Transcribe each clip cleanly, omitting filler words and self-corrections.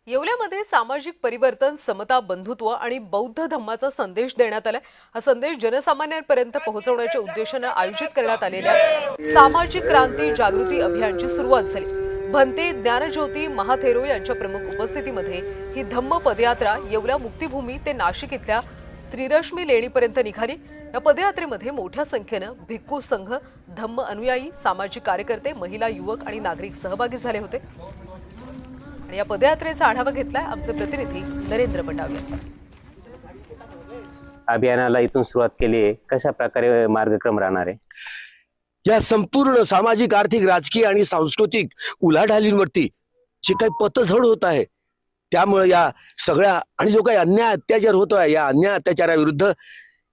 येवल्यामध्ये सामाजिक परिवर्तन, समता, बंधुत्व आणि बौद्ध धम्माचा संदेश देण्यात आला। हा संदेश जनसामान्यांपर्यंत पोहोचवण्याच्या उद्देशाने आयोजित करण्यात आलेल्या सामाजिक क्रांती जागृती अभियानाची सुरुवात झाली। भंते ज्ञानज्योती महाथेरो यांच्या प्रमुख उपस्थितीमध्ये ही धम्म पदयात्रा येवला मुक्तिभूमी ते नाशिक इथल्या त्रिरश्मी लेणीपर्यंत निघाली। या पदयात्रेमध्ये मोठ्या संख्येने भिक्खू संघ, धम्म अनुयायी, सामाजिक कार्यकर्ते, महिला, युवक आणि नागरिक सहभागी झाले होते। आणि या पदयात्रेचा आढावा घेतलाय आमचे प्रतिनिधी नरेंद्र पटावे। अभियानाला इथून सुरुवात केली आहे, कशा प्रकारे मार्गक्रम राहणार आहे? या संपूर्ण सामाजिक, आर्थिक, राजकीय आणि सांस्कृतिक उलाढालींवरती जे काही पतझड होत आहे, त्यामुळे या सगळ्या आणि जो काही अन्याय अत्याचार होतोय, या अन्याय अत्याचाराविरुद्ध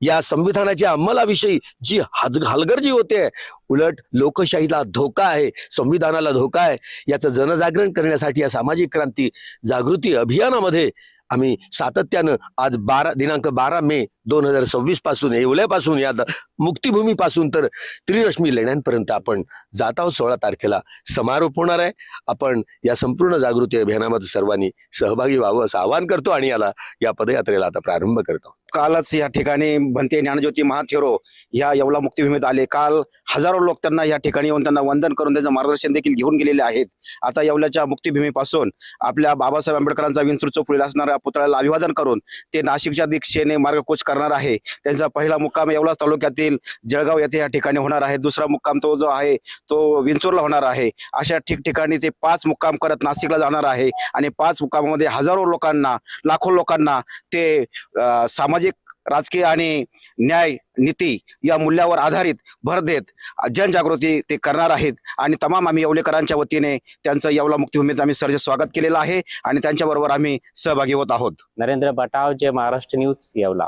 या संविधानाच्या अंमलाविषयी जी हलगर्जी होते, उलट लोकशाहीला धोका आहे, संविधानाला धोका आहे, याचं जनजागरण करण्यासाठी या सामाजिक क्रांती जागृती अभियानामध्ये आम्ही सातत्यानं आज दिनांक 12 मे 2026 पासून येवल्यापासून या मुक्तिभूमीपासून तर त्रिरश्मी लेण्यांपर्यंत आपण जात आहोत। 16 तारखेला समारोप होणार आहे। आपण या संपूर्ण जागृती अभियानामध्ये सर्वांनी सहभागी व्हावं असं आवाहन करतो आणि या पदयात्रेला आता प्रारंभ करतो। कालच या ठिकाणी भंते ज्ञानज्योती महाथेरो या येवला मुक्तिभूमीत आले। काल हजारो लोक त्यांना या ठिकाणी येऊन त्यांना वंदन करून त्याचं मार्गदर्शन देखील घेऊन गेलेले आहेत। आता येवल्याच्या मुक्तिभूमीपासून आपल्या बाबासाहेब आंबेडकरांचा विंचूर चौफुलीला असणाऱ्या पुतळ्याला अभिवादन करून ते नाशिकच्या दिशेने मार्गकूच करणार आहे। त्यांचा पहिला मुक्काम येवला तालुक्यातील जळगाव येथे या ठिकाणी होणार आहे। दुसरा मुक्काम तो जो आहे तो विंचूरला होणार आहे। अशा ठिकठिकाणी ते 5 मुक्काम करत नाशिकला जाणार आहे आणि 5 मुक्कामामध्ये हजारो लोकांना, लाखो लोकांना ते सामाजिक, राजकीय आणि न्याय नीती या मूल्यावर आधारित भर देत जनजागृती ते करणार आहेत। आणि तमाम आम्ही येवलेकरांच्या वतीने त्यांचं येवला मुक्तिभूमीत आम्ही सर्व स्वागत केलेलं आहे आणि त्यांच्याबरोबर आम्ही सहभागी होत आहोत। नरेंद्र बटाव, जे महाराष्ट्र न्यूज, येवला।